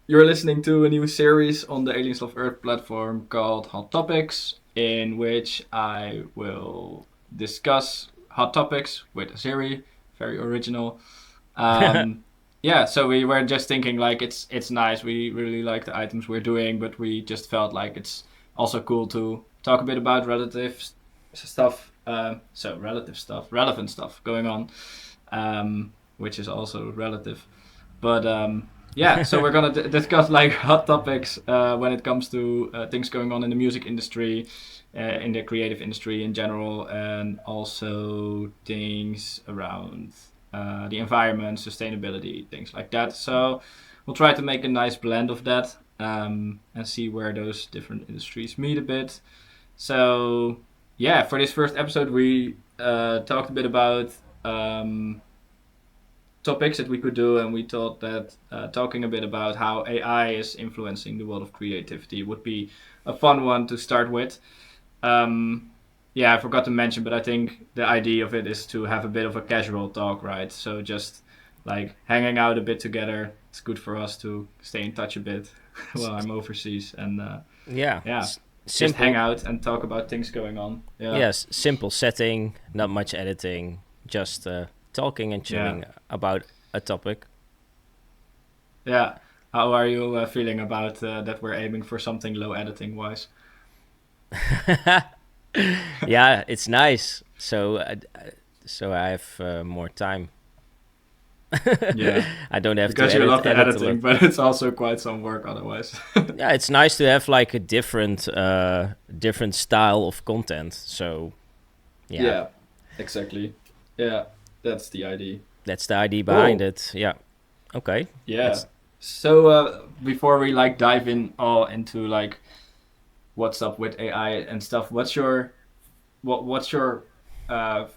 You're listening to a new series on the Aliens of Earth platform called Hot Topics, in which I will discuss hot topics with Aziri. Very original. Um, yeah, so we were just thinking like it's nice. We really like the items we're doing, but we just felt like it's also cool to talk a bit about stuff. Relative stuff, relevant stuff going on, which is also relative. But yeah, so we're gonna discuss like hot topics when it comes to things going on in the music industry, in the creative industry in general, and also things around the environment, sustainability, things like that. So we'll try to make a nice blend of that and see where those different industries meet a bit. So yeah, for this first episode, we talked a bit about topics that we could do, and we thought that talking a bit about how AI is influencing the world of creativity would be a fun one to start with. Um, yeah, I forgot to mention, but I think the idea of it is to have a bit of a casual talk, right? So just like hanging out a bit together. It's good for us to stay in touch a bit while I'm overseas, and Yeah, yeah, just hang simple. out and talk about things going on. Yeah, Yes, simple setting, not much editing, just talking and yeah, chilling about a topic. yeah. How are you feeling about that? We're aiming for something low editing wise. Yeah, it's nice. So I have more time. Yeah, I don't have to because you love the edit a editing, lot. but it's also quite some work otherwise. Yeah, it's nice to have like a different style of content. So yeah, Yeah, exactly. Yeah, that's the idea. that's the idea behind Cool. it. Yeah. Okay. Yeah. Let's. So before we like dive in all into like what's up with AI and stuff, what's your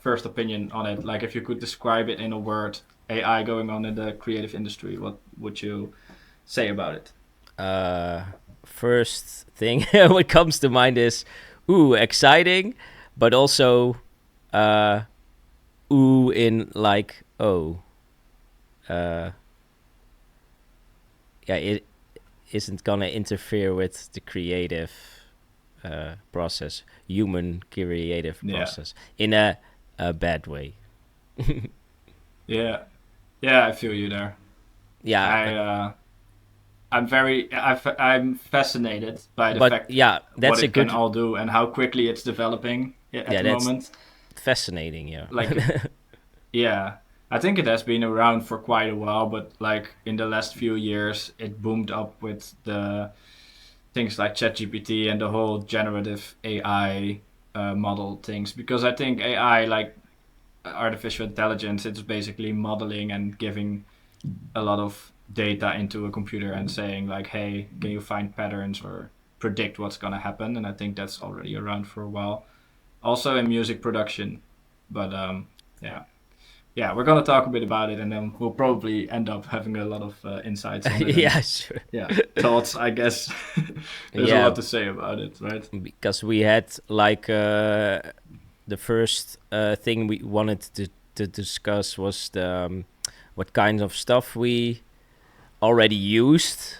first opinion on it? Like, if you could describe it in a word, AI going on in the creative industry, what would you say about it? Uh, First thing what comes to mind is, ooh, exciting, but also, uh, ooh, in like, oh, uh, yeah, it isn't gonna interfere with the creative process, human creative Yeah. process, in a bad way. Yeah. Yeah, I feel you there. Yeah, I I'm fascinated by the but fact yeah, what that's a it can good. all do and how quickly it's developing at Yeah, the that's moment. fascinating. Yeah. Like, yeah, I think it has been around for quite a while, but like in the last few years, it boomed up with the things like ChatGPT and the whole generative AI model things. Because I think AI, like artificial intelligence, it's basically modeling and giving a lot of data into a computer and saying like, hey, can you find patterns or predict what's going to happen? And I think that's already around for a while, also in music production. But yeah, yeah, we're going to talk a bit about it, and then we'll probably end up having a lot of insights on it and Yeah, sure. yeah, thoughts, I guess. There's a Yeah, lot to say about it, right? because we had like the first thing we wanted to discuss was the what kinds of stuff we already used,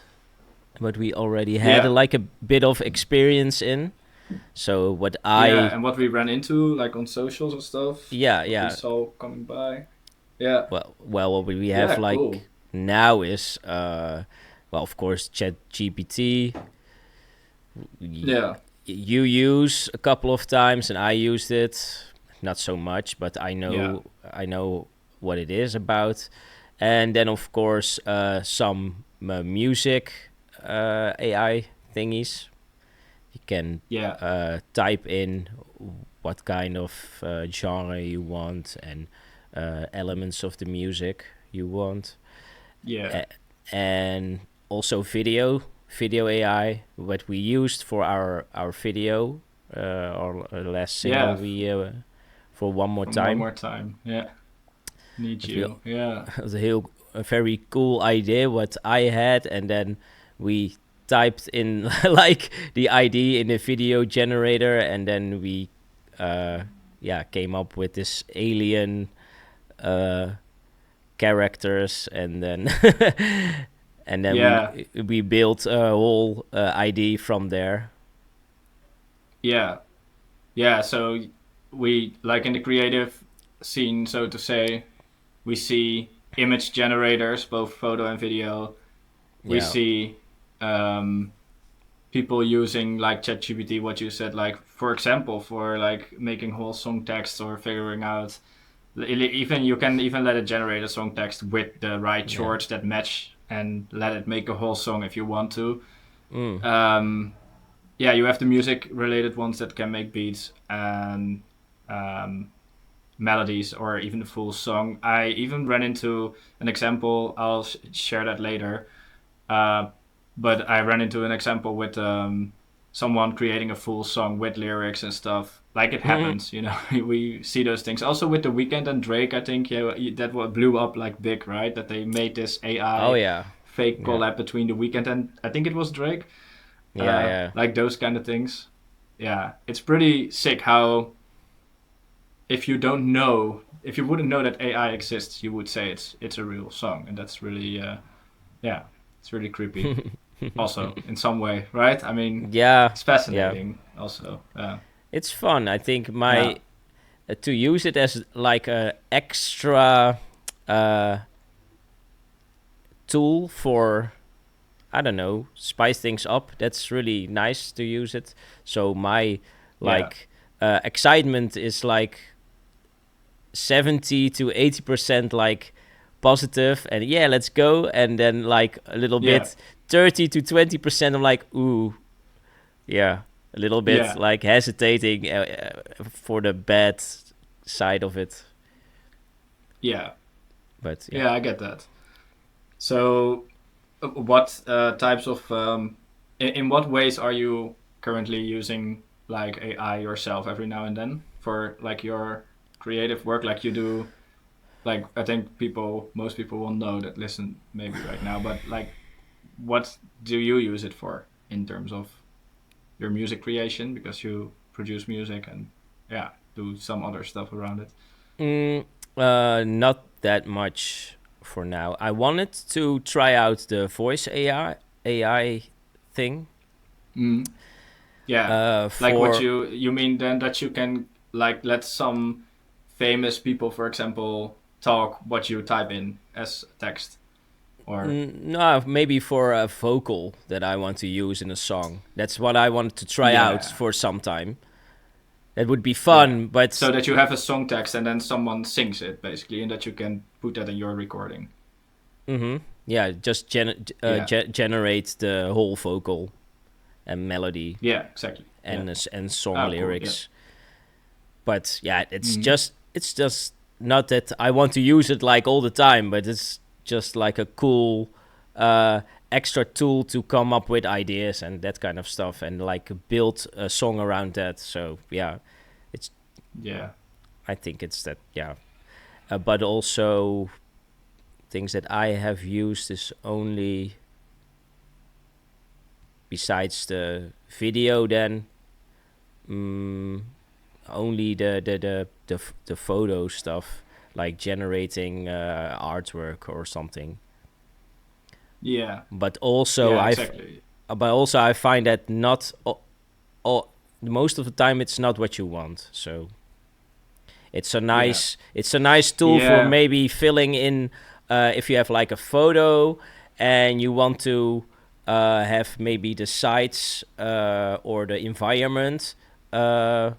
but we already had Yeah, like a bit of experience in. So what yeah, I and what we ran into like on socials and stuff, yeah, what we yeah, saw coming by. Yeah, well what we have yeah, like cool. now is well, of course, Chat GPT. Yeah, You use a couple of times and I used it, not so much, but yeah, I know what it is about. And then of course some music AI thingies. You can yeah, type in what kind of genre you want and elements of the music you want. yeah, A- and also video AI, what we used for our video, our last single yeah. we for one more From one time. more time. Yeah, need It, will, you. Yeah, it was a very cool idea what I had, and then we typed in like the ID in the video generator, and then we uh, yeah, came up with this alien uh, characters, and then and then Yeah, we built a whole ID from there. yeah, yeah. So we like in the creative scene, so to say, we see image generators, both photo and video. We Yeah. see um, people using like ChatGPT, what you said, like for example, for like making whole song text or figuring out. Even you can even let it generate a song text with the right Yeah. chords that match, and let it make a whole song if you want to. Mm. Um, yeah, you have the music related ones that can make beats and um, melodies or even the full song. I even ran into an example. I'll share that later. Uh, but I ran into an example with someone creating a full song with lyrics and stuff. Like it happens, you know. We see those things. Also with the Weeknd and Drake, I think that what blew up like big, right? That they made this Oh AI yeah. fake Yeah. collab between the Weeknd and I think it was Drake. Yeah. Yeah. Like those kind of things. Yeah, it's pretty sick how if you don't know, if you wouldn't know that AI exists, you would say it's a real song, and that's really yeah, it's really creepy. Also, in some way, right? I mean, Yeah. it's Yeah. fascinating. Also, It's fun. I think my yeah, to use it as like a extra uh, tool for, I don't know, spice things up. That's really nice to use it. So my yeah, like excitement is like 70 to 80% like positive and yeah, let's go, and then like a little yeah, bit 30 to 20% I'm like ooh, yeah, a little bit yeah, like hesitating for the bad side of it. yeah, But yeah. yeah. I get that. So, what types of in what ways are you currently using like AI yourself every now and then for like your creative work? Like you do, like I think most people will know that listen maybe right now, but like, what do you use it for in terms of your music creation? Because you produce music and yeah, do some other stuff around it. Mm, not that much for now. I wanted to try out the voice AI thing. Mm. Yeah, like what For you mean then that you can like let some famous people, for example, talk what you type in as text or no, maybe for a vocal that I want to use in a song. That's what I wanted to try out yeah, for some time. That would be yeah. fun, but So that you have a song text and then someone sings it basically, and that you can put that in your recording. yeah, just Yeah, generate the whole vocal and melody yeah, exactly. Yeah. and song Oh, cool. Yeah. lyrics. But yeah, Mm-hmm. it's just not that I want to use it like all the time, but it's just like a cool uh, extra tool to come up with ideas and that kind of stuff, and like build a song around that. So yeah, it's Yeah. I think it's that, yeah. But also things that I have used is only besides the video then. Mm, only the photo stuff, like generating artwork or something. Yeah. But also Yeah. Exactly. I find that not most of the time it's not what you want. So Yeah. it's a nice tool for Yeah. maybe filling in if you have like a photo and you want to have maybe the sites or the environment uh,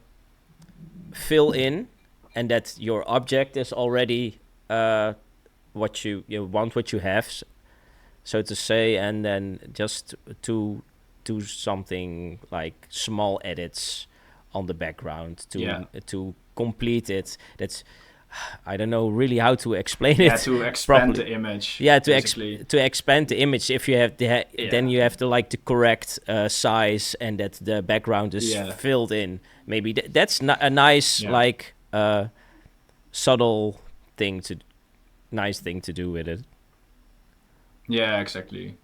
fill in, and that your object is already what you want, what you have, so to say, and then just to do something like small edits on the background Yeah. to complete it. That's I don't know really how to explain Yeah. it To expand properly. the image, Yeah, basically. to expand the image. If you have then Yeah. you have to like the correct size, and that the background is Yeah. filled in. Maybe that's a nice Yeah. like subtle thing to nice thing to do with it. Yeah. Exactly.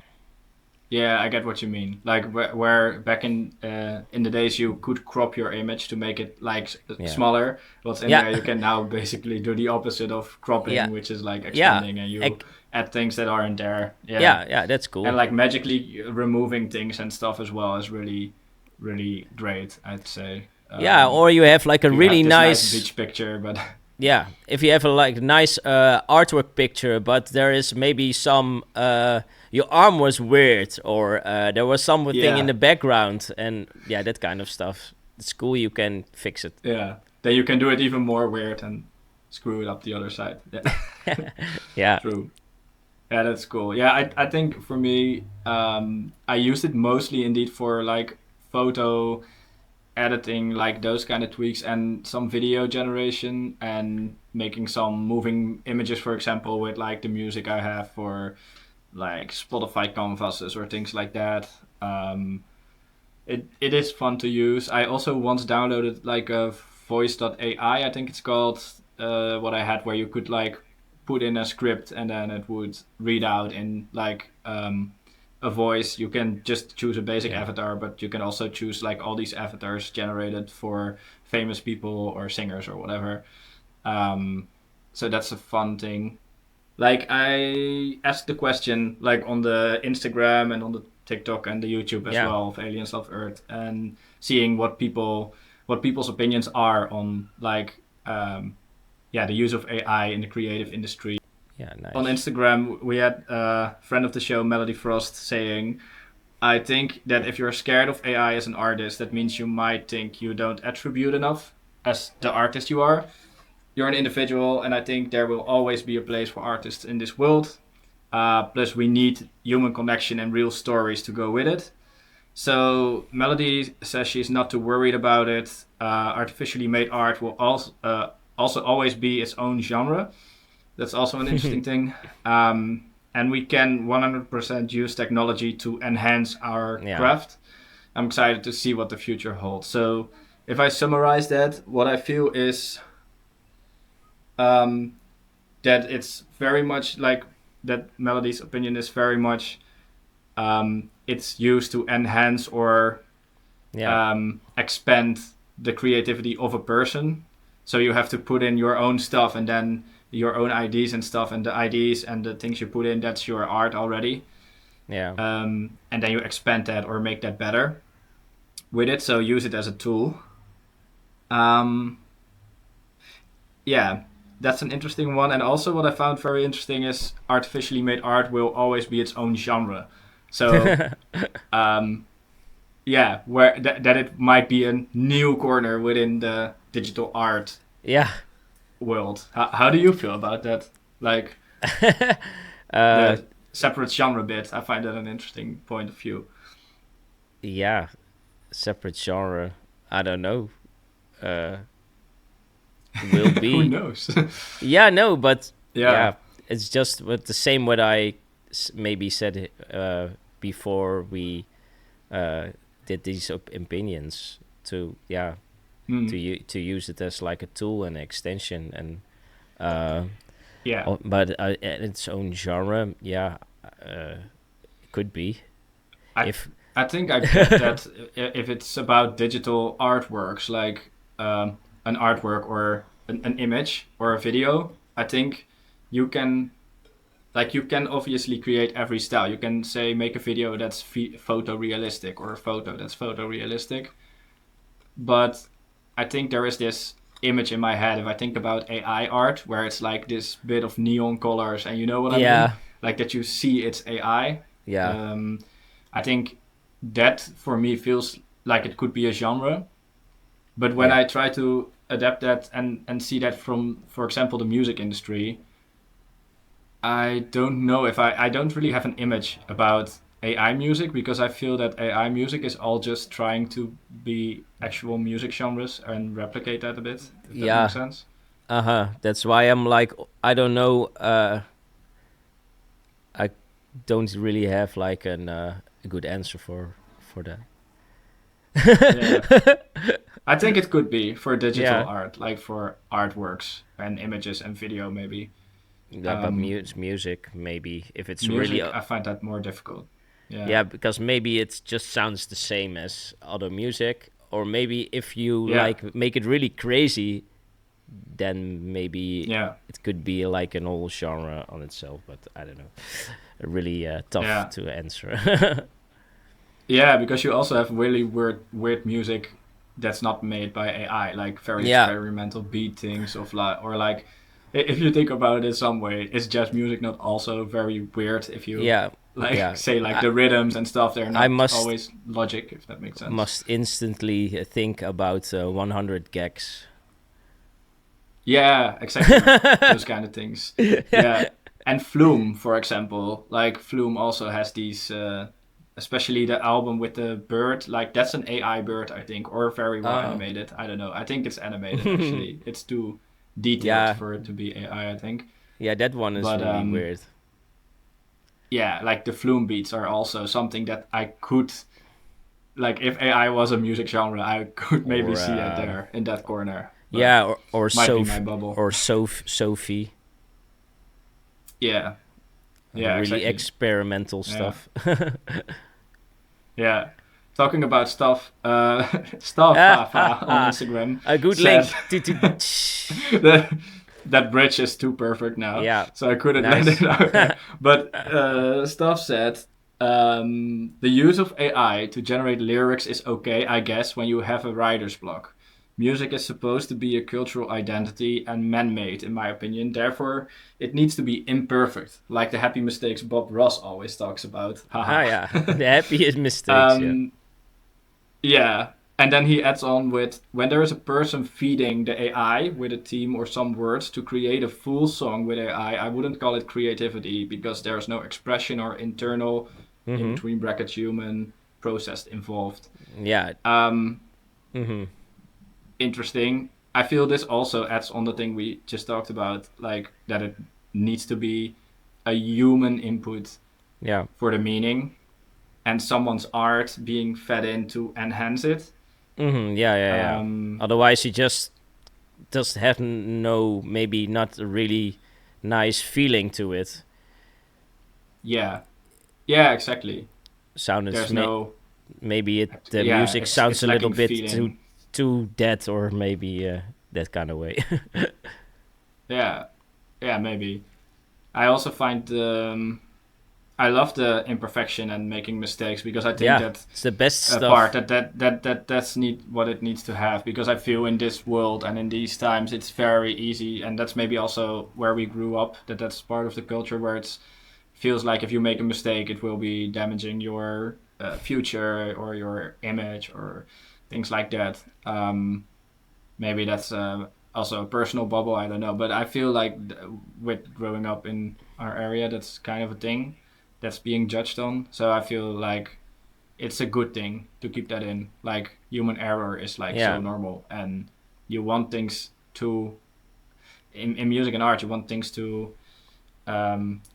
Yeah, I get what you mean. Like where back in the days you could crop your image to make it like Yeah. smaller. What's in Yeah. there you can now basically do the opposite of Yeah. cropping, which is like Yeah. expanding, and you Ec- add things that aren't there. Yeah, Yeah, that's and cool. like magically removing things and stuff as well is really, really great. I'd say. Yeah, or you have like a You have really this nice nice. beach picture, but Yeah, if you have a like nice artwork picture, but there is maybe some your arm was weird, or there was something in yeah, the background, and yeah, that kind of stuff. It's cool. You can fix it. yeah. Then you can do it even more weird and screw it up the other side. Yeah, Yeah, true. Yeah, that's cool. Yeah, I think for me, I used it mostly indeed for like photo editing, like those kind of tweaks, and some video generation, and making some moving images, for example, with like the music I have for like Spotify canvases or things like that. It is fun to use. I also once downloaded like a voice.ai, I think it's called, what I had, where you could like put in a script and then it would read out in like a voice. You can just choose a basic yeah, avatar, but you can also choose like all these avatars generated for famous people or singers or whatever. Um, so that's a fun thing. Like I asked the question like on the Instagram and on the TikTok and the YouTube as yeah, well of Aliens of Earth, and seeing what people's opinions are on like yeah, the use of AI in the creative industry. yeah. On Nice. Instagram we had a friend of the show, Melody Frost, saying, I think that if you're scared of AI as an artist, that means you might think you don't attribute enough as the artist you are. You're an individual, and I think there will always be a place for artists in this world. Plus, we need human connection and real stories to go with it. So, Melody says she's not too worried about it. Artificially made art will also always be its own genre. That's also an interesting thing. And we can 100% use technology to enhance our Yeah, craft. I'm excited to see what the future holds. So, if I summarize that, what I feel is um, that it's very much like that. Melody's opinion is very much it's used to enhance or yeah, expand the creativity of a person. So you have to put in your own stuff, and then your own IDs and stuff, and the IDs and the things you put in, that's your art already. yeah, And then you expand that or make that better with it. So use it as a tool. Um, yeah, that's an interesting one. And also, what I found very interesting is artificially made art will always be its own genre. So, um, yeah, where that it might be a new corner within the digital art yeah. world. How do you feel about that? Like uh, the separate genre bit, I find that an interesting point of view. yeah. Separate genre. I don't know. Uh, will Who be. knows? Yeah, no, but Yeah. yeah, it's just what the same what I maybe said before we uh, did these opinions to yeah Hmm. to use it as like a tool and extension and uh, Yeah. but its own genre, yeah, it could be I if I think I get that if it's about digital artworks, like an artwork or an image or a video. I think you can you can obviously create every style. You can say make a video that's photorealistic or a photo that's photorealistic. But I think there is this image in my head if I think about AI art where it's like this bit of neon colors, and you know what I mean, yeah, like that you see it's AI. yeah, Um, I think that for me feels like it could be a genre. But when yeah, I try to adapt that and see that from, for example, the music industry, I don't know if I don't really have an image about AI music, because I feel that AI music is all just trying to be actual music genres and replicate that a bit, if that makes yeah, sense. uh-huh, that's why I'm like I don't know, I don't really have like a good answer for that. Yeah. I think it could be for digital Yeah, art, like for artworks and images and video maybe. yeah, but Um, music maybe if it's really Music, I find that more difficult. Yeah. yeah, because maybe it just sounds the same as other music, or maybe if you Yeah. like make it really crazy, then maybe Yeah. it could be like an whole genre on itself. But I don't know. Really tough Yeah. to answer. Yeah, because you also have really weird music that's not made by AI, like very Yeah. experimental beat things of like, or like, if you think about it in some way, is jazz music not also very weird if you Yeah. like Yeah. say like the rhythms and stuff, they're I not must always logic, if that makes sense. must instantly think about 100 gags. Yeah, exactly. Those kind of things. Yeah. And Flume, for example, like Flume also has these, especially the album with the bird, like that's an AI bird, I think, or very well Oh. animated. I don't know. I think it's animated actually. It's too detailed Yeah. for it to be AI, I think. Yeah, that one is But really weird. yeah, like the Flume beats are also something that I could, like, if AI was a music genre, I could maybe Or see it there in that corner. But yeah, or might be my bubble. Sophie. Yeah. Yeah, Really exactly. experimental Yeah. stuff. Yeah. Talking about stuff, stuff Fafa on Instagram A good said link. that that bridge is too perfect now, Yeah, so I couldn't let it nice. out there. But stuff said the use of AI to generate lyrics is okay, I guess, when you have a writer's block. Music is supposed to be a cultural identity and man-made, in my opinion. Therefore, it needs to be imperfect, like the happy mistakes Bob Ross always talks about. Ah, Haha. yeah, the happiest mistakes. Yeah, um, yeah. And then he adds on with when there is a person feeding the AI with a theme or some words to create a full song with AI, I wouldn't call it creativity because there's no expression or internal, in mm-hmm. between brackets, human process involved. Yeah, Um, mm-hmm. Interesting. I feel this also adds on the thing we just talked about, like that it needs to be a human input Yeah, for the meaning and someone's art being fed in to enhance it. mm-hmm. Yeah, yeah, yeah. Um, Otherwise, you just have no, maybe not a really nice feeling to it. yeah, yeah, exactly. Sounded There's no, maybe the yeah, music sounds it's a little lacking bit feeling. too dead, or maybe that kind of way. Yeah, yeah, maybe. I also find I love the imperfection and making mistakes because I think Yeah, that it's the best a part stuff. that's need what it needs to have, because I feel in this world and in these times it's very easy, and that's maybe also where we grew up, that's part of the culture where it's feels like if you make a mistake it will be damaging your future or your image or things like that. Maybe that's also a personal bubble, I don't know, but I feel like with growing up in our area that's kind of a thing that's being judged on, so I feel like it's a good thing to keep that in. Like human error is like so Yeah, normal, and you want things to in music and art. You want things to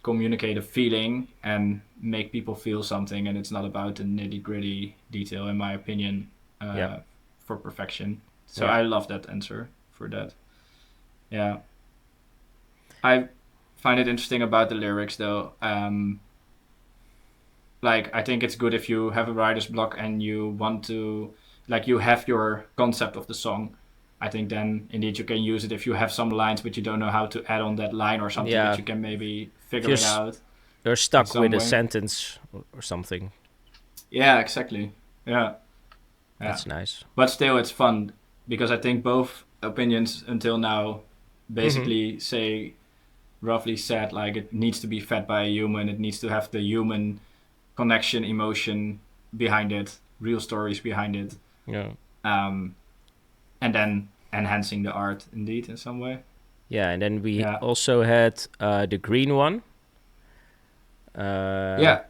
communicate a feeling and make people feel something, and it's not about the nitty gritty detail, in my opinion, yeah, for perfection. So yeah, I love that answer for that. Yeah, I find it interesting about the lyrics though. Like I think it's good if you have a writer's block and you want to, like, you have your concept of the song. I think then indeed you can use it if you have some lines but you don't know how to add on that line or something, that yeah. you can maybe If figure it out you're in stuck some with a way. sentence or something, Yeah, exactly. Yeah, yeah. that's nice. But still, it's fun because I think both opinions until now Mm-hmm. basically say, roughly said, like it needs to be fed by a human. It needs to have the human connection, emotion behind it, real stories behind it, Yeah, um, and then enhancing the art indeed in some way. yeah. And then we Yeah, also had the green one. Uh, yeah,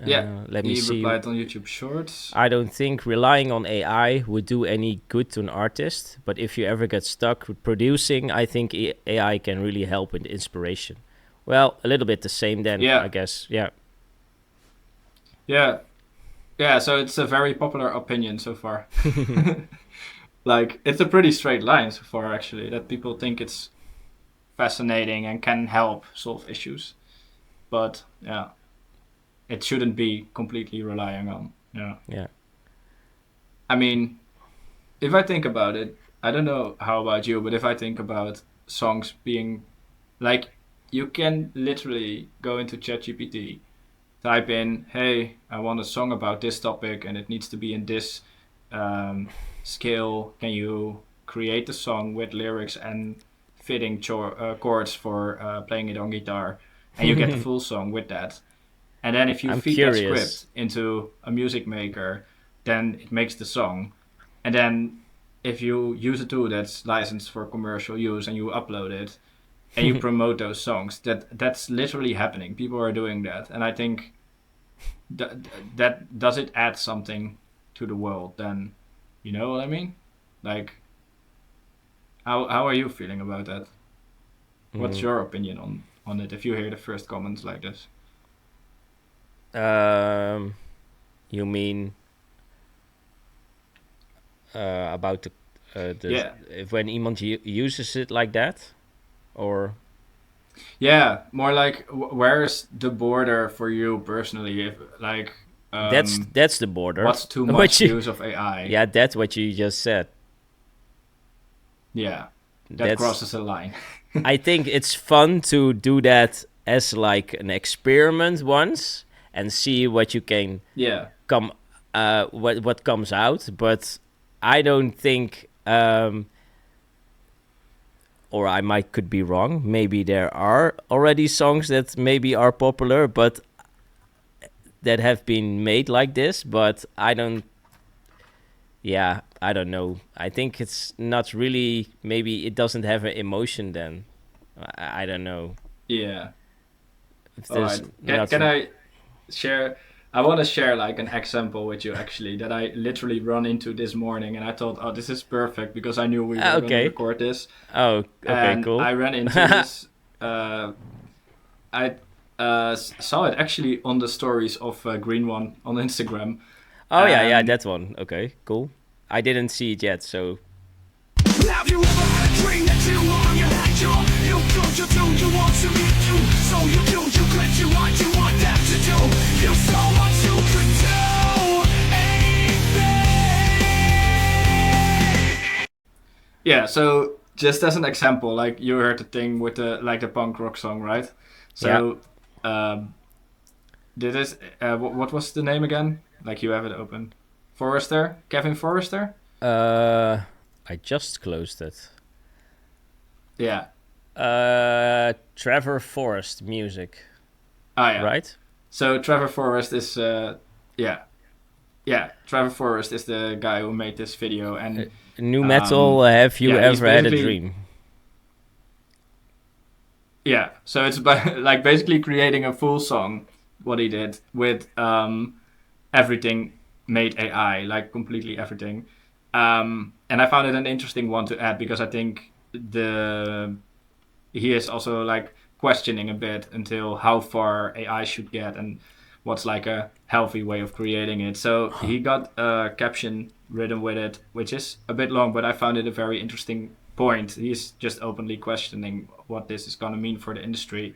yeah. Let me He see. replied on YouTube Shorts. I don't think relying on AI would do any good to an artist, but if you ever get stuck with producing, I think AI can really help with inspiration. Well, a little bit the same then, I Yeah, guess. Yeah. yeah, yeah. So it's a very popular opinion so far. Like it's a pretty straight line so far, actually, that people think it's fascinating and can help solve issues. But yeah, it shouldn't be completely relying on. Yeah. Yeah. I mean, if I think about it, I don't know how about you, but if I think about songs being like, you can literally go into ChatGPT, type in, "Hey, I want a song about this topic, and it needs to be in this scale. Can you create the song with lyrics and fitting chords for playing it on guitar?" And you get the full song with that. And then if you I'm feed that curious. script into a music maker, then it makes the song. And then if you use a tool that's licensed for commercial use and you upload it and you promote those songs, that's literally happening. People are doing that, and I think that does it add something to the world? Then, you know what I mean? Like, how are you feeling about that? What's Mm. your opinion on it? If you hear the first comments like this, Um, you mean about the yeah. if when iemand uses it like that, or Yeah, more like where's the border for you personally? If like, that's the border. what's too What much you use of AI? yeah, that's what you just said. Yeah, that That's crosses a line. I think it's fun to do that as like an experiment once and see what you can Yeah, come what comes out, but I don't think or I might could be wrong. Maybe there are already songs that maybe are popular, but that have been made like this. But I don't. Yeah, I don't know. I think it's not really. Maybe it doesn't have an emotion. Then I don't know. yeah. If All there's right. not. Can I share? I want to share like an example with you actually that I literally run into this morning, and I thought, oh, this is perfect because I knew we were gonna Okay. record this, Oh, okay, and cool. I ran into this. Uh, I saw it actually on the stories of Green One on Instagram, Oh yeah, yeah, and that one. Okay, cool. I didn't see it yet, so Have you ever had a dream that you long you had your you do you want to meet you so you do you quit you want that to do you saw what you could do anything. yeah. So just as an example, like you heard the thing with the punk rock song, right? yeah. So um, did this? What was the name again? Like you have it open. Forrester, Kevin Forrester. Uh, I just closed it. Yeah. Trevor Forrest music, Ah, yeah. right? So Trevor Forrest is yeah, yeah. Trevor Forrest is the guy who made this video, Uh, and New metal. Have you yeah, he's ever had a basically dream? yeah. So it's like basically creating a full song. What he did with everything made AI, like completely everything. And I found it an interesting one to add because I think the he is also like questioning a bit until how far AI should get and what's like a healthy way of creating it. So he got a caption written with it, which is a bit long, but I found it a very interesting point. He's just openly questioning what this is going to mean for the industry.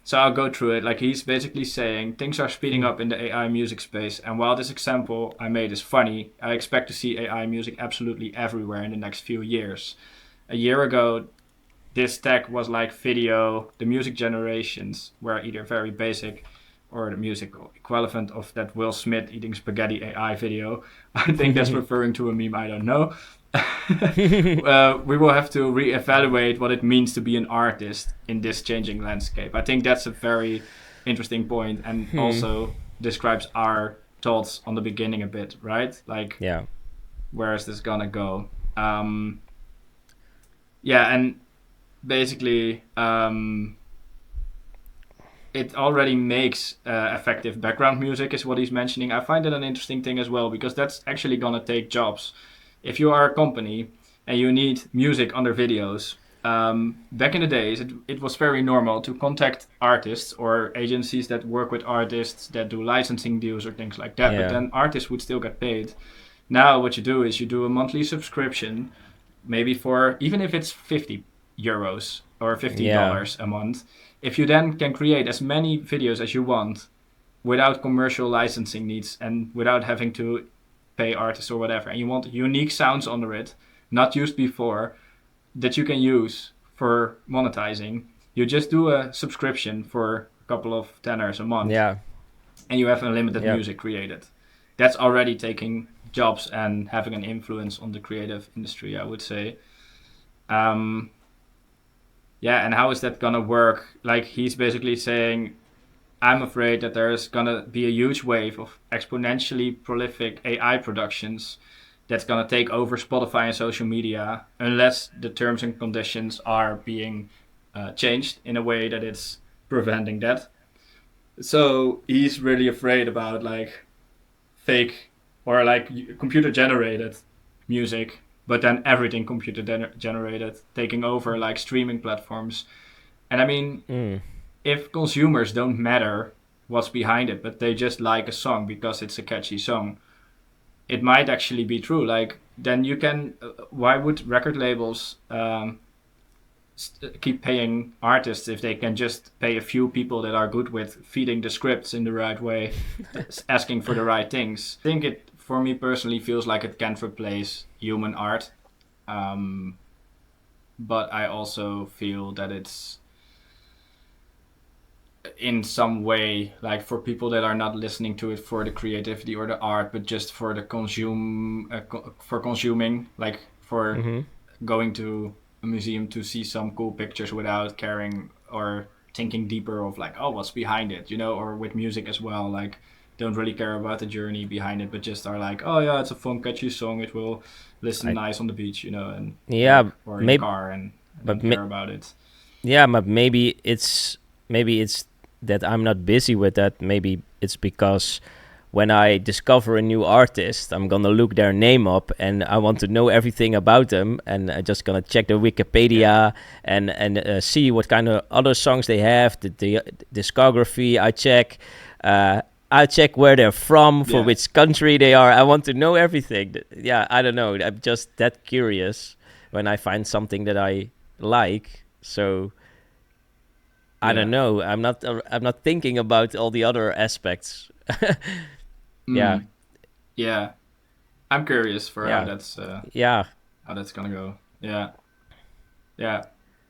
So I'll go through it. Like he's basically saying things are speeding up in the AI music space, and while this example I made is funny, I expect to see AI music absolutely everywhere in the next few years. A year ago, this tech was like video. The music generations were either very basic or the music equivalent of that Will Smith eating spaghetti AI video. I think that's referring to a meme, I don't know. We will have to reevaluate what it means to be an artist in this changing landscape. I think that's a very interesting point and also describes our thoughts on the beginning a bit, right? Like, Yeah. where is this gonna go? Yeah, and basically, it already makes effective background music, is what he's mentioning. I find that an interesting thing as well because that's actually gonna take jobs. If you are a company and you need music under videos, back in the days, it was very normal to contact artists or agencies that work with artists that do licensing deals or things like that. But Yeah. then artists would still get paid. Now, what you do is you do a monthly subscription, maybe for even if it's 50 euros or Yeah. $50 a month. If you then can create as many videos as you want without commercial licensing needs and without having to pay artists or whatever, and you want unique sounds under it, not used before, that you can use for monetizing. You just do a subscription for a couple of tenors a month, Yeah. and you have unlimited Yeah. music created. That's already taking jobs and having an influence on the creative industry, I would say. Um, yeah, and how is that gonna work? Like, he's basically saying, I'm afraid that there's gonna be a huge wave of exponentially prolific AI productions that's gonna take over Spotify and social media unless the terms and conditions are being changed in a way that it's preventing that. So he's really afraid about like fake or like computer generated music, but then everything computer generated taking over like streaming platforms. And I mean, Mm. if consumers don't matter what's behind it, but they just like a song because it's a catchy song, it might actually be true. Like, then you can. Why would record labels keep paying artists if they can just pay a few people that are good with feeding the scripts in the right way, asking for the right things? I think it, for me personally, feels like it can't replace human art. Um, but I also feel that it's in some way like for people that are not listening to it for the creativity or the art but just for the for consuming, like for Mm-hmm. going to a museum to see some cool pictures without caring or thinking deeper of like, oh, what's behind it, or with music as well, like don't really care about the journey behind it but just are like, oh yeah, it's a fun catchy song, it will listen I nice on the beach, and Yeah, like, or in the maybe, car, and I but don't care about it. yeah, but maybe it's that I'm not busy with that. Maybe it's because when I discover a new artist, I'm gonna look their name up and I want to know everything about them, and I'm just gonna check their Wikipedia and see what kind of other songs they have, the discography. I check where they're from, for Yeah. which country they are. I want to know everything. Yeah, I don't know. I'm just that curious when I find something that I like. So I don't Yeah. know. I'm not thinking about all the other aspects. Yeah, Yeah, I'm curious for yeah, yeah. how that's gonna go. Yeah, yeah.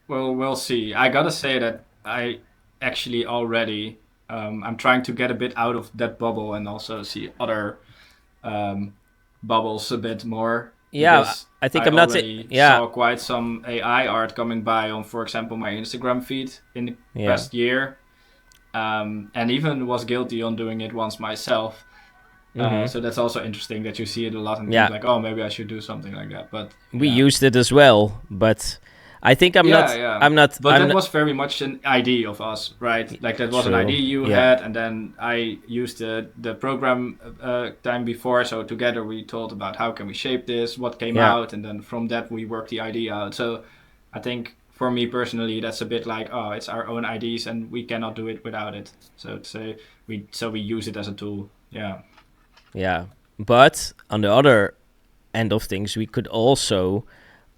Well, we'll see. I gotta say that I actually already I'm trying to get a bit out of that bubble and also see other um, bubbles a bit more, Yeah, because I think I I'm not. already Yeah, saw quite some AI art coming by on, for example, my Instagram feed in the yeah, past year, and even was guilty on doing it once myself. mm-hmm. So that's also interesting that you see it a lot and think Yeah. like, oh, maybe I should do something like that. But We yeah, used it as well, but I think I'm yeah, not. yeah. I'm not. But that was very much an idea of us, right? Like that was an True. idea you Yeah, had, and then I used the program time before. So together we thought about how can we shape this, what came yeah, out, and then from that we worked the idea out. So I think for me personally, that's a bit like, oh, it's our own ideas, and we cannot do it without it. So to say, we use it as a tool. Yeah. yeah. But on the other end of things, we could also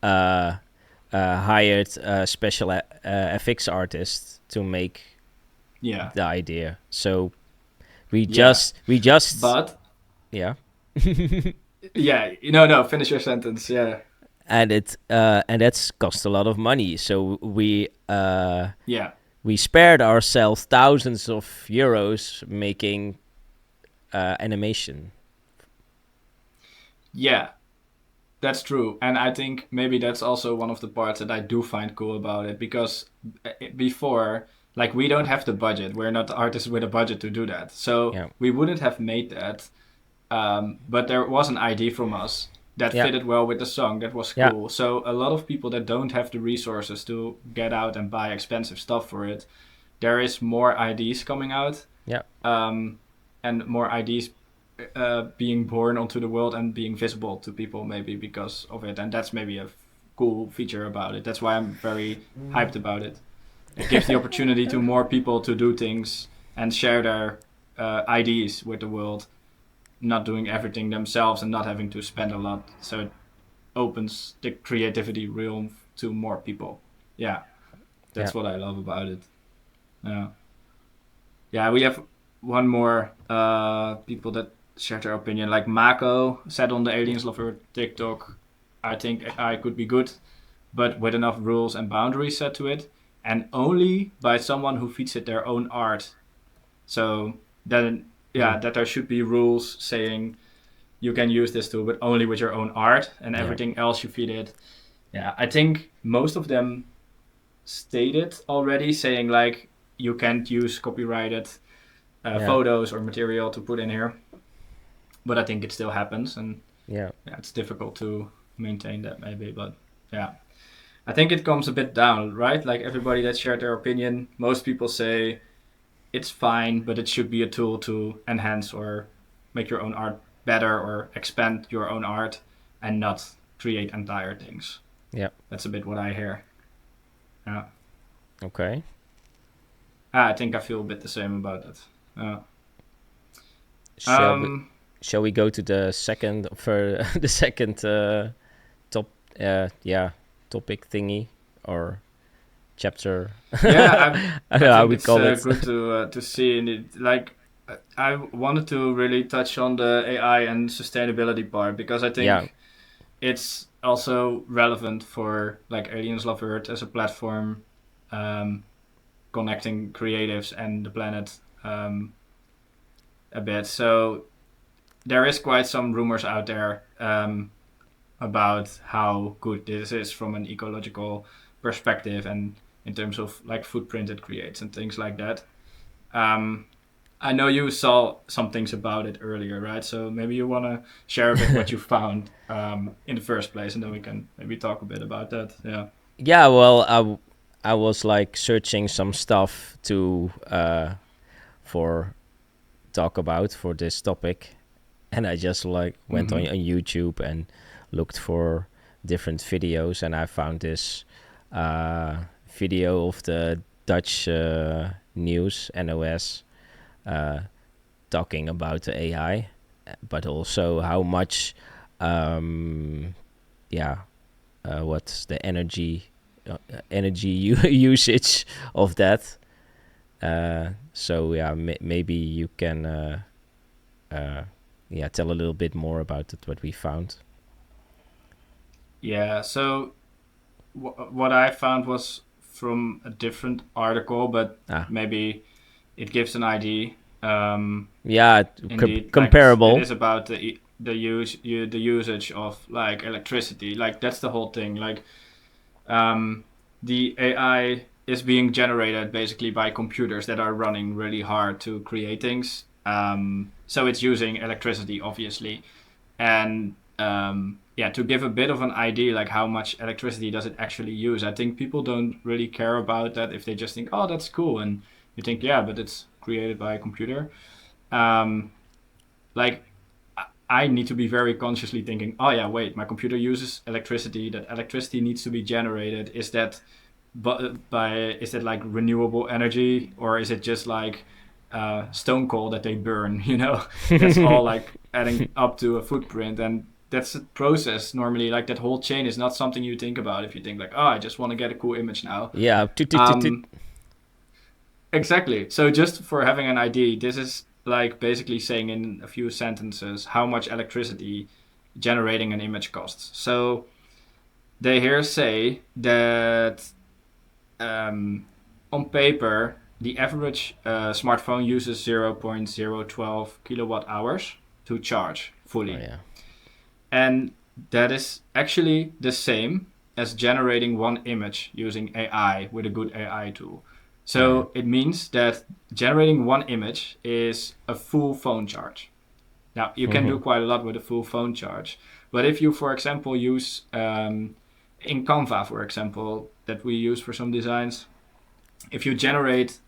uh, hired special FX artists to make Yeah. the idea. So Yeah. we just But yeah, yeah, no, finish your sentence. Yeah. and that's cost a lot of money. So Yeah. we spared ourselves thousands of euros making animation. Yeah, that's true. And I think maybe that's also one of the parts that I do find cool about it, because before, like, we don't have the budget. We're not artists with a budget to do that. So Yeah, we wouldn't have made that. But there was an idea from us that yeah, fitted well with the song. That was yeah, cool. So a lot of people that don't have the resources to get out and buy expensive stuff for it, there is more ideas coming out, yeah, and more ideas being born onto the world and being visible to people maybe because of it. And that's maybe a cool feature about it. That's why I'm very hyped about it. It gives the opportunity to more people to do things and share their ideas with the world, not doing everything themselves and not having to spend a lot. So it opens the creativity realm to more people. Yeah, yeah. that's what I love about it. Yeah, yeah. We have one more people that shared their opinion. Like Mako said on the Aliens Love Earth TikTok, I think AI could be good, but with enough rules and boundaries set to it, and only by someone who feeds it their own art. So then, yeah, Mm. that there should be rules saying you can use this tool, but only with your own art, and Yeah. everything else you feed it. Yeah, I think most of them stated already, saying like you can't use copyrighted Yeah. photos or material to put in here. But I think it still happens, and Yeah. yeah, it's difficult to maintain that maybe. But yeah, I think it comes a bit down, right? Like everybody that shared their opinion, most people say it's fine, but it should be a tool to enhance or make your own art better or expand your own art and not create entire things. Yeah. That's a bit what I hear. Yeah. Okay. I think I feel a bit the same about it. Shall we Um, shall we go to the second for the second top topic thingy or chapter? yeah, I don't know how think we it's call it. good to see. Like, I wanted to really touch on the AI and sustainability part because I think Yeah. it's also relevant for like Aliens Love Earth as a platform, connecting creatives and the planet a bit. So there is quite some rumors out there about how good this is from an ecological perspective and in terms of like footprint it creates and things like that. I know you saw some things about it earlier, right? So maybe you want to share a bit what you found in the first place, and then we can maybe talk a bit about that. Yeah. Yeah, well, I was like searching some stuff to for talk about for this topic, and I just like went on YouTube and looked for different videos, and I found this video of the Dutch news NOS talking about the AI, but also how much what's the energy usage of that. So yeah, maybe you can tell a little bit more about it, what we found. Yeah. So what I found was from a different article, but maybe it gives an idea. Yeah, Indeed, comparable. like it is about the usage of like electricity. Like that's the whole thing. Like the AI is being generated basically by computers that are running really hard to create things. So it's using electricity, obviously, and to give a bit of an idea, like how much electricity does it actually use? I think people don't really care about that if they just think, oh, that's cool, and you think, yeah, but it's created by a computer. Like I need to be very consciously thinking, oh yeah, wait, my computer uses electricity. That electricity needs to be generated. Is that is that like renewable energy, or is it just like stone coal that they burn? You know, that's all like adding up to a footprint, and that's a process normally. Like that whole chain is not something you think about if you think like, oh, I just want to get a cool image now. Yeah. Exactly. So just for having an idea, this is like basically saying in a few sentences how much electricity generating an image costs. So they here say that on paper, the average smartphone uses 0.012 kilowatt hours to charge fully. Oh, yeah. And that is actually the same as generating one image using AI with a good AI tool. So it means that generating one image is a full phone charge. Now, you can do quite a lot with a full phone charge. But if you, for example, use in Canva, for example, that we use for some designs, if you generate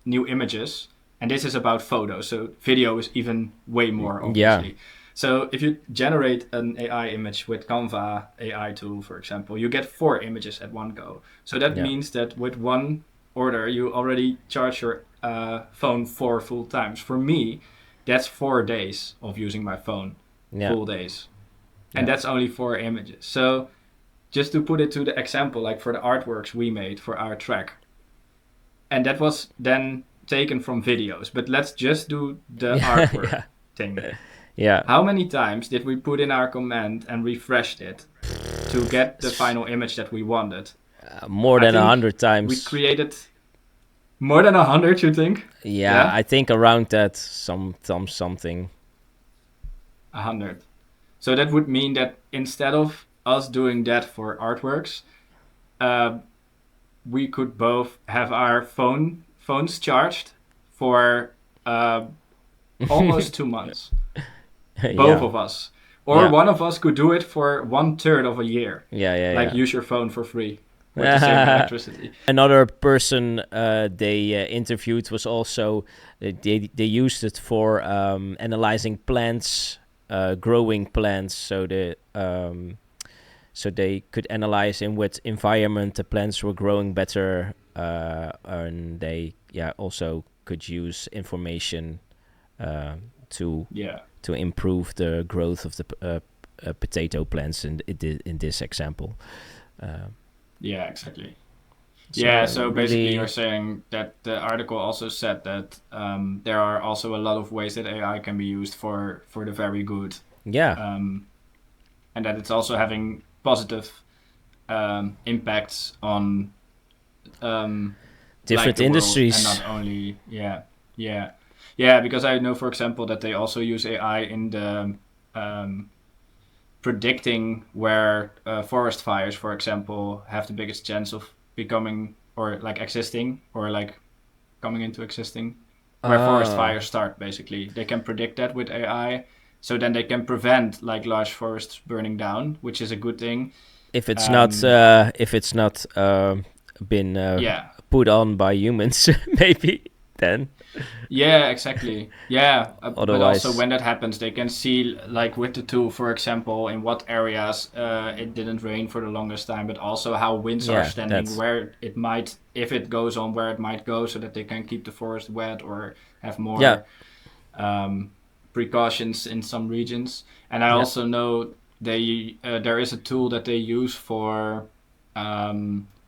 new images, and this is about photos, so video is even way more, obviously. Yeah. So if you generate an AI image with Canva AI tool, for example, you get 4 images at one go. So that means that with one order, you already charge your phone 4 full times. For me, that's 4 days of using my phone, full days. And that's only 4 images. So just to put it to the example, like for the artworks we made for our track, and that was then taken from videos, but let's just do the artwork thing. Yeah. How many times did we put in our command and refreshed it to get the final image that we wanted. More I than think 100 times. We created more than 100, you think? Yeah, Yeah? I think around that something. 100. So that would mean that instead of us doing that for artworks, we could both have our phones charged for almost 2 months. Both Yeah. of us. Or Yeah. one of us could do it for 1/3 of a year. Yeah. Like use your phone for free with the same electricity. Another person they interviewed was also they used it for analyzing plants, growing plants, so they could analyze in what environment the plants were growing better, and they also could use information to improve the growth of the potato plants in this example. Yeah, exactly. So So basically really- you're saying that the article also said that there are also a lot of ways that AI can be used for the very good. Yeah. And that it's also having positive impacts on Different like the world, industries. and not only because I know, for example, that they also use AI in the predicting where forest fires, for example, have the biggest chance of becoming or like existing or like coming into existing, where forest fires start. Basically, they can predict that with AI, so then they can prevent like large forests burning down, which is a good thing. If it's not been put on by humans, maybe then. Yeah, exactly. Yeah, but Otherwise- also when that happens, they can see, like with the tool, for example, in what areas it didn't rain for the longest time, but also how winds are standing, that's- where it might, if it goes on, where it might go, so that they can keep the forest wet or have more precautions in some regions. And I also know there is a tool that they use for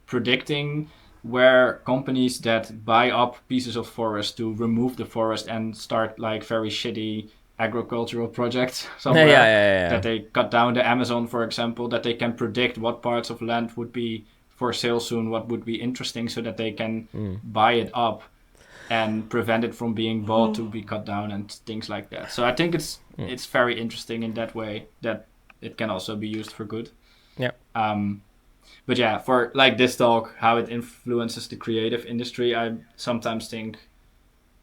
predicting where companies that buy up pieces of forest to remove the forest and start like very shitty agricultural projects somewhere, that they cut down the Amazon, for example, that they can predict what parts of land would be for sale soon, what would be interesting, so that they can buy it up and prevent it from being bought to be cut down and things like that. So I think it's very interesting in that way, that it can also be used for good. Yeah. But yeah, for like this talk, how it influences the creative industry, I sometimes think,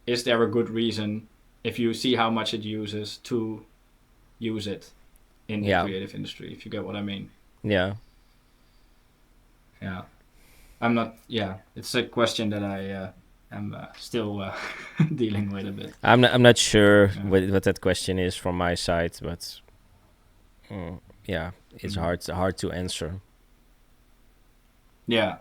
is there a good reason, if you see how much it uses, to use it in the creative industry, if you get what I mean? Yeah. Yeah. I'm not, it's a question that I am still dealing with a bit. I'm not sure what that question is from my side, but it's hard to answer. Yeah,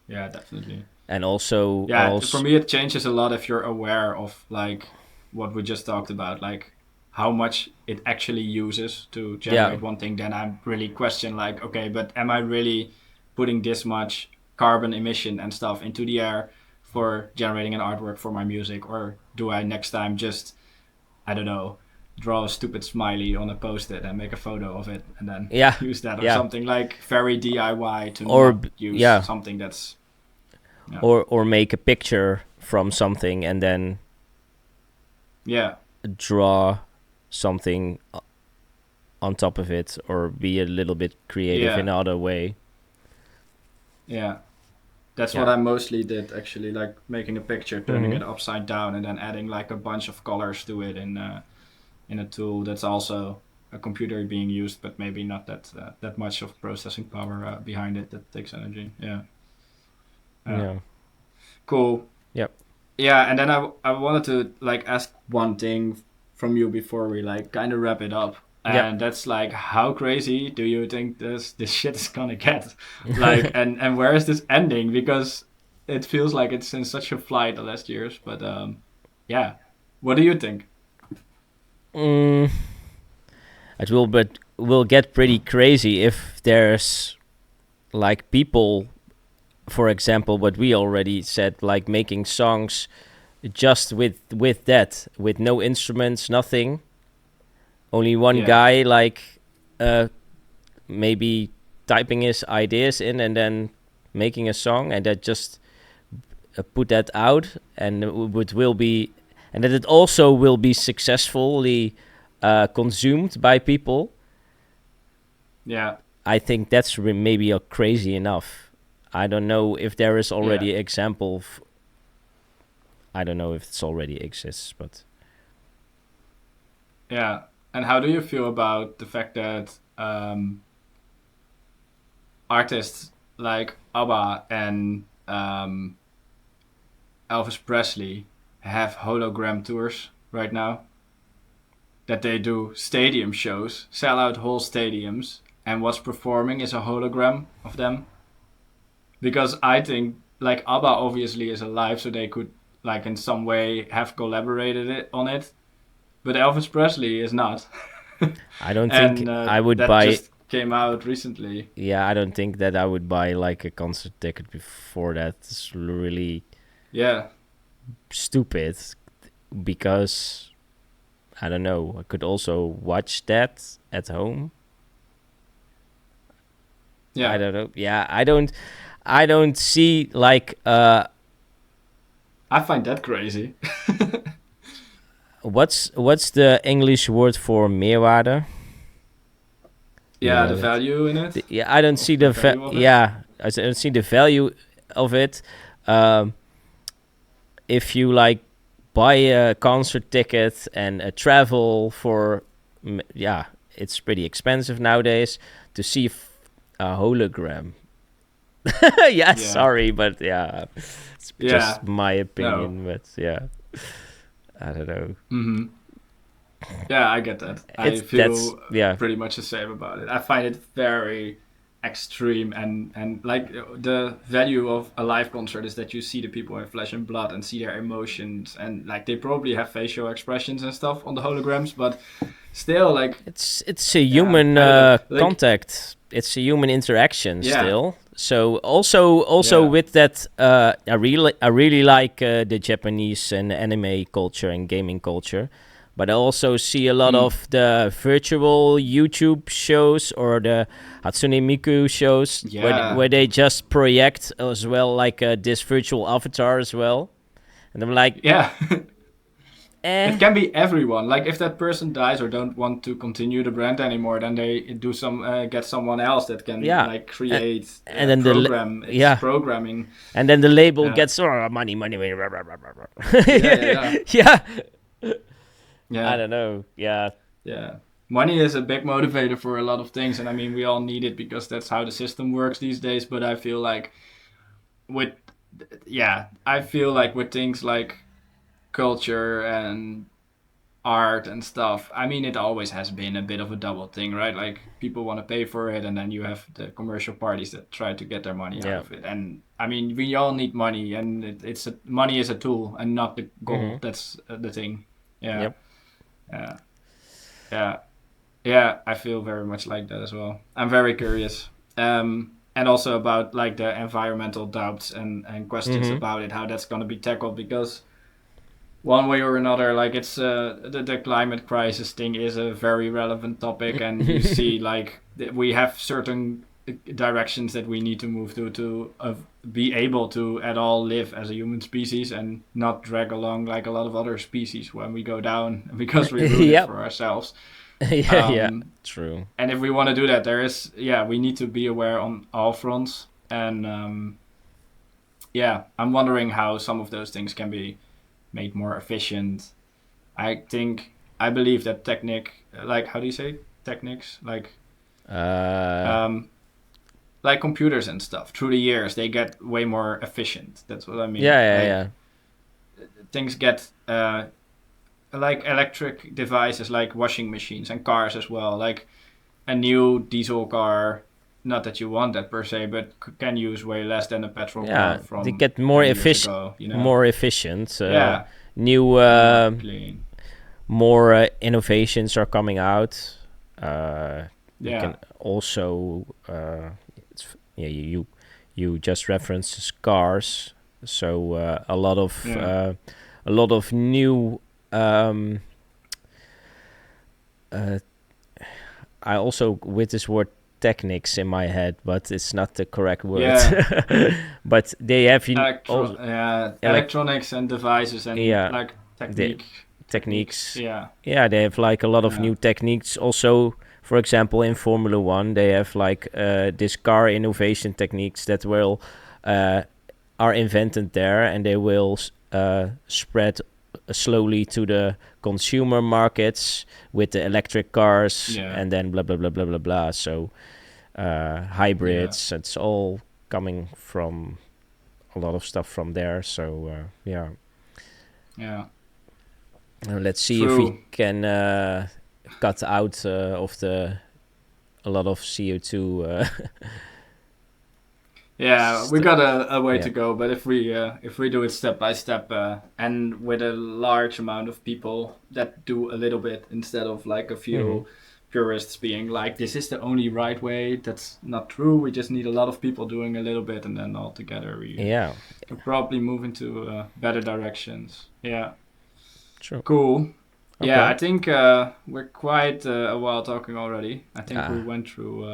definitely. And also, for me, it changes a lot if you're aware of like what we just talked about, like how much it actually uses to generate one thing. Then I really question, like, okay, but am I really putting this much carbon emission and stuff into the air for generating an artwork for my music, or do I next time just, I don't know, draw a stupid smiley on a post-it and make a photo of it and then use that, or something like very DIY to not use something that's or make a picture from something and then draw something on top of it, or be a little bit creative in another way. That's what I mostly did, actually, like making a picture, turning it upside down, and then adding like a bunch of colors to it in a tool that's also a computer being used, but maybe not that much of processing power behind it that takes energy. Cool. Yep. And then I wanted to like ask one thing from you before we like kind of wrap it up. And that's like, how crazy do you think this shit is gonna get? Like, and where is this ending? Because it feels like it's in such a flight the last years. But what do you think? It will get pretty crazy if there's like people, for example, what we already said, like making songs just with that, with no instruments, nothing. Only one guy like maybe typing his ideas in and then making a song, and that just put that out, and it will be, and that it also will be successfully consumed by people. Yeah. I think that's maybe crazy enough. I don't know if there is already example. I don't know if it's already exists, but Yeah. And how do you feel about the fact that artists like ABBA and Elvis Presley have hologram tours right now? That they do stadium shows, sell out whole stadiums, and what's performing is a hologram of them. Because I think, like, ABBA obviously is alive, so they could, like, in some way have collaborated on it. But Elvis Presley is not. I don't and think I would that buy. just came out recently. Yeah, I don't think that I would buy like a concert ticket before that. It's really Yeah. stupid because I don't know. I could also watch that at home. Yeah. I don't know. Yeah, I don't see like I find that crazy. what's the English word for meerwaarde? Yeah, the that? value in it. Yeah, I don't see the value of it? yeah, I don't see the value of it. If you like buy a concert ticket and a travel for, yeah, it's pretty expensive nowadays to see a hologram. Yeah, sorry, but yeah, it's just my opinion. No. But yeah, I don't know. Mm-hmm. Yeah, I get that. I feel pretty much the same about it. I find it very extreme, and like the value of a live concert is that you see the people in flesh and blood and see their emotions, and like they probably have facial expressions and stuff on the holograms, but still, like it's a human contact. It's a human interaction still. So also with that, I really like the Japanese and anime culture and gaming culture. But I also see a lot of the virtual YouTube shows or the Hatsune Miku shows where they just project as well, like this virtual avatar as well. And I'm like, It can be everyone. Like if that person dies or don't want to continue the brand anymore, then they do get someone else that can like create and then program. Programming. And then the label gets money. Yeah. Yeah. I don't know. Yeah. Yeah. Money is a big motivator for a lot of things, and I mean we all need it because that's how the system works these days. But I feel like with things like culture and art and stuff, I mean it always has been a bit of a double thing, right? Like people want to pay for it, and then you have the commercial parties that try to get their money out of it. And I mean we all need money, and money is a tool and not the goal. That's the thing. Yeah. Yep. Yeah, I feel very much like that as well. I'm very curious. And also about like the environmental doubts and questions about it, how that's going to be tackled, because one way or another, like it's the climate crisis thing is a very relevant topic, and you see like we have certain directions that we need to move to be able to at all live as a human species and not drag along like a lot of other species when we go down because we ruin it for ourselves. True. And if we want to do that, we need to be aware on all fronts. And I'm wondering how some of those things can be made more efficient. I believe that techniques, like computers and stuff, through the years they get way more efficient. That's what I mean. Things get like electric devices like washing machines and cars as well. Like a new diesel car, not that you want that per se, but can use way less than a petrol car from they get more efficient, more efficient. New more innovations are coming out. You can also you just referenced cars, so a lot of new I also with this word techniques in my head, but it's not the correct word. Yeah. But they have also Electronics and devices and Yeah, like techniques. techniques. Yeah. Yeah, they have like a lot of Yeah. new techniques. Also, for example, in Formula One, they have like this car innovation techniques that will are invented there, and they will spread slowly to the consumer markets with the electric cars, Yeah. and then blah blah blah blah blah blah. So hybrids, it's all coming from a lot of stuff from there. So yeah. Yeah. Let's see if we True. can cut out of a lot of CO2. Yeah, we got a way Yeah. to go, but if we do it step by step and with a large amount of people that do a little bit instead of like a few purists being like, this is the only right way, that's not true. We just need a lot of people doing a little bit, and then all together we Yeah, can probably move into better directions. Yeah, true. cool. Okay. Yeah, I think we're quite a while talking already. I think we went through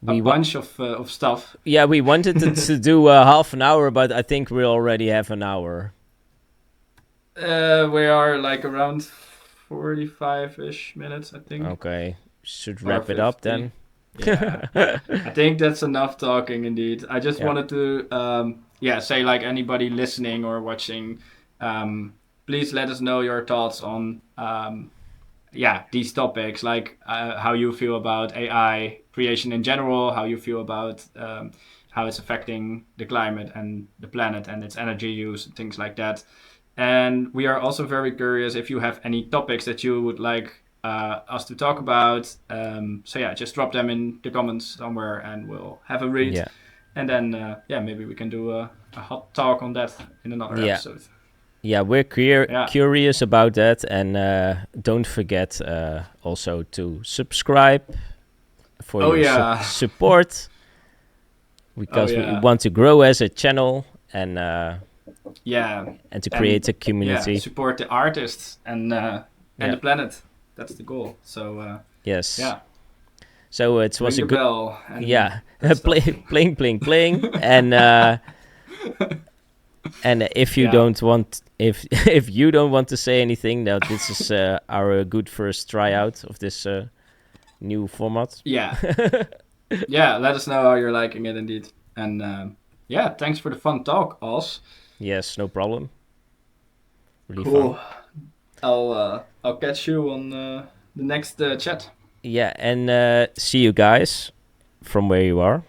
a bunch of stuff. Yeah, we wanted to do half an hour, but I think we already have an hour. We are like around 45-ish minutes, I think. Okay, should Or wrap it up 50. then. Yeah, I think that's enough talking indeed. I just wanted to, say like anybody listening or watching, please let us know your thoughts on, these topics, like how you feel about AI creation in general, how you feel about how it's affecting the climate and the planet and its energy use and things like that. And we are also very curious if you have any topics that you would like us to talk about. Just drop them in the comments somewhere and we'll have a read. Yeah. And then, maybe we can do a hot talk on that in another episode. Yeah, we're curious about that. And don't forget also to subscribe for your support. Because we want to grow as a channel and to create a community. Yeah, support the artists and the planet. That's the goal. So yes. Yeah. So it was Ring a the good bell and playing and and if you don't want if you don't want to say anything, now this is our good first tryout of this new format. Yeah. Yeah, let us know how you're liking it indeed. And thanks for the fun talk, Os. Yes, no problem. Really cool. fun. I'll catch you on the next chat. Yeah, and see you guys from where you are.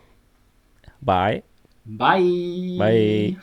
Bye. Bye. Bye.